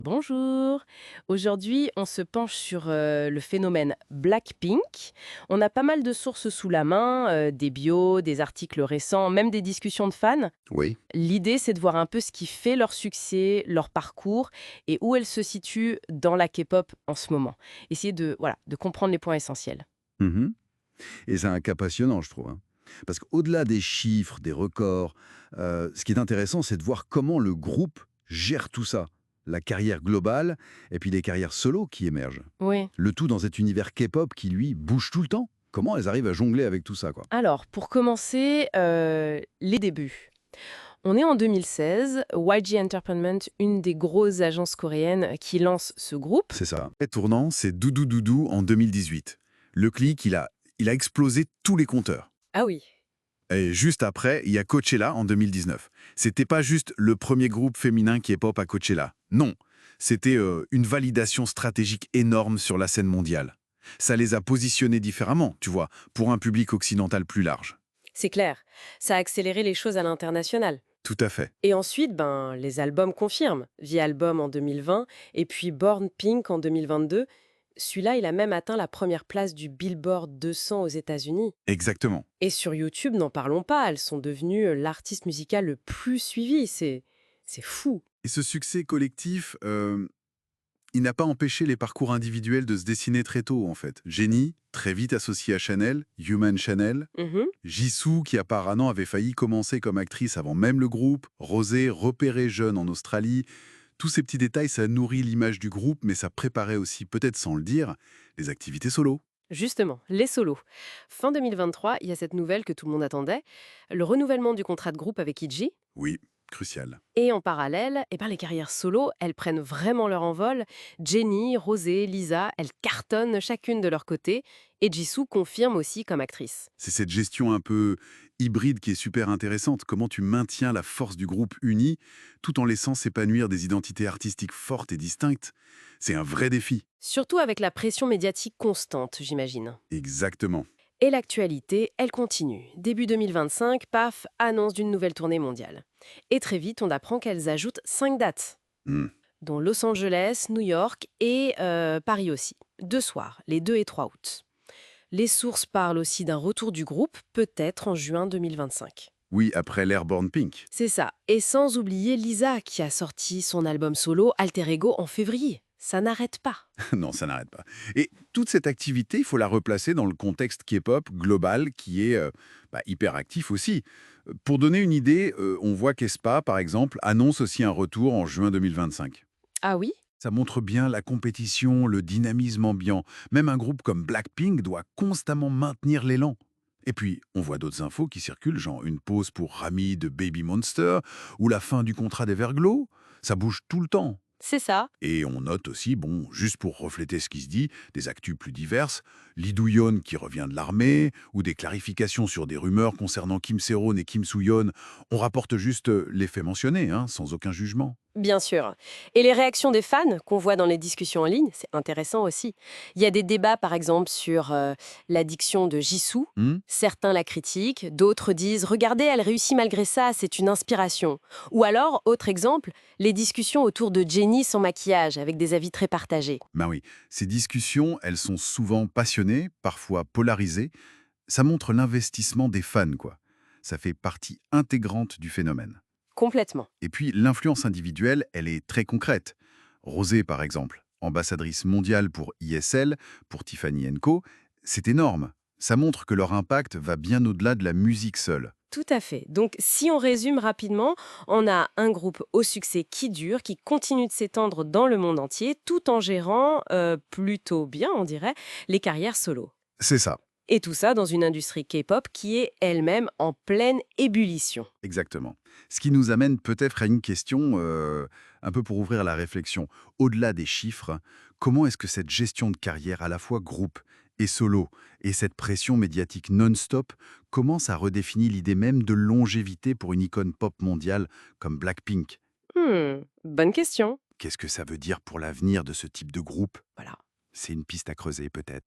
Bonjour. Aujourd'hui, on se penche sur le phénomène Blackpink. On a pas mal de sources sous la main, des bios, des articles récents, même des discussions de fans. Oui. L'idée, c'est de voir un peu ce qui fait leur succès, leur parcours et où elles se situent dans la K-pop en ce moment. Essayer de, voilà, de comprendre les points essentiels. Mhm. Et c'est un cas passionnant, je trouve, hein. Parce qu'au-delà des chiffres, des records, ce qui est intéressant, c'est de voir comment le groupe gère tout ça. La carrière globale et puis les carrières solo qui émergent. Oui. Le tout dans cet univers K-pop qui, lui, bouge tout le temps. Comment elles arrivent à jongler avec tout ça, quoi. Alors, pour commencer, les débuts. On est en 2016, YG Entertainment, une des grosses agences coréennes qui lance ce groupe. C'est ça. Le tournant, c'est Doudou Doudou en 2018. Le clic, il a explosé tous les compteurs. Ah oui. Et juste après, il y a Coachella en 2019. C'était pas juste le premier groupe féminin qui est pop à Coachella. Non, c'était une validation stratégique énorme sur la scène mondiale. Ça les a positionnés différemment, tu vois, pour un public occidental plus large. C'est clair, ça a accéléré les choses à l'international. Tout à fait. Et ensuite, ben, les albums confirment. The Album en 2020 et puis Born Pink en 2022. Celui-là, il a même atteint la première place du Billboard 200 aux États-Unis. Exactement. Et sur YouTube, n'en parlons pas, elles sont devenues l'artiste musical le plus suivi. C'est fou. Et ce succès collectif, il n'a pas empêché les parcours individuels de se dessiner très tôt, en fait. Jennie, très vite associée à Chanel, Human Chanel, Mhm. Jisoo, qui apparemment avait failli commencer comme actrice avant même le groupe, Rosé, repérée jeune en Australie. Tous ces petits détails, ça nourrit l'image du groupe, mais ça préparait aussi, peut-être sans le dire, les activités solo. Justement, les solos. Fin 2023, il y a cette nouvelle que tout le monde attendait, le renouvellement du contrat de groupe avec ITZY. Oui, crucial. Et en parallèle, eh ben, les carrières solo, elles prennent vraiment leur envol. Jenny, Rosé, Lisa, elles cartonnent chacune de leur côté. Et Jisoo confirme aussi comme actrice. C'est cette gestion un peu hybride qui est super intéressante. Comment tu maintiens la force du groupe uni tout en laissant s'épanouir des identités artistiques fortes et distinctes. C'est un vrai défi. Surtout avec la pression médiatique constante, j'imagine. Exactement. Et l'actualité, elle continue. Début 2025, PAF annonce d'une nouvelle tournée mondiale. Et très vite, on apprend qu'elles ajoutent 5 dates, Hmm. dont Los Angeles, New York et Paris aussi. 2 soirs, les 2 et 3 août. Les sources parlent aussi d'un retour du groupe, peut-être en juin 2025. Oui, après l'Airborne Pink. C'est ça. Et sans oublier Lisa, qui a sorti son album solo Alter Ego en février. Ça n'arrête pas. Non, ça n'arrête pas. Et toute cette activité, il faut la replacer dans le contexte K-pop global qui est hyper actif aussi. Pour donner une idée, on voit qu'aespa, par exemple, annonce aussi un retour en juin 2025. Ah oui. Ça montre bien la compétition, le dynamisme ambiant. Même un groupe comme Blackpink doit constamment maintenir l'élan. Et puis, on voit d'autres infos qui circulent, genre une pause pour Rami de Baby Monster ou la fin du contrat d'Everglow. Ça bouge tout le temps. C'est ça. Et on note aussi, bon, juste pour refléter ce qui se dit, des actus plus diverses, Lee Do-yeon qui revient de l'armée, ou des clarifications sur des rumeurs concernant Kim Se-ron et Kim Soo-yeon. On rapporte juste les faits mentionnés, hein, sans aucun jugement. Bien sûr. Et les réactions des fans qu'on voit dans les discussions en ligne, c'est intéressant aussi. Il y a des débats, par exemple, sur l'addiction de Jisoo. Hmm. Certains la critiquent, d'autres disent «Regardez, elle réussit malgré ça, c'est une inspiration». Ou alors, autre exemple, les discussions autour de Jennie sans maquillage, avec des avis très partagés. Ben oui, ces discussions, elles sont souvent passionnées, parfois polarisées. Ça montre l'investissement des fans, quoi. Ça fait partie intégrante du phénomène. Complètement. Et puis, l'influence individuelle, elle est très concrète. Rosé, par exemple, ambassadrice mondiale pour ISL, pour Tiffany Co., c'est énorme. Ça montre que leur impact va bien au-delà de la musique seule. Tout à fait. Donc, si on résume rapidement, on a un groupe au succès qui dure, qui continue de s'étendre dans le monde entier, tout en gérant plutôt bien, on dirait, les carrières solo. C'est ça, Et tout ça dans une industrie K-pop qui est elle-même en pleine ébullition. exactement. Ce qui nous amène peut-être à une question, un peu pour ouvrir la réflexion. Au-delà des chiffres, comment est-ce que cette gestion de carrière, à la fois groupe et solo, et cette pression médiatique non-stop, commence à redéfinir l'idée même de longévité pour une icône pop mondiale comme Blackpink? Bonne question. Qu'est-ce que ça veut dire pour l'avenir de ce type de groupe? Voilà. C'est une piste à creuser peut-être.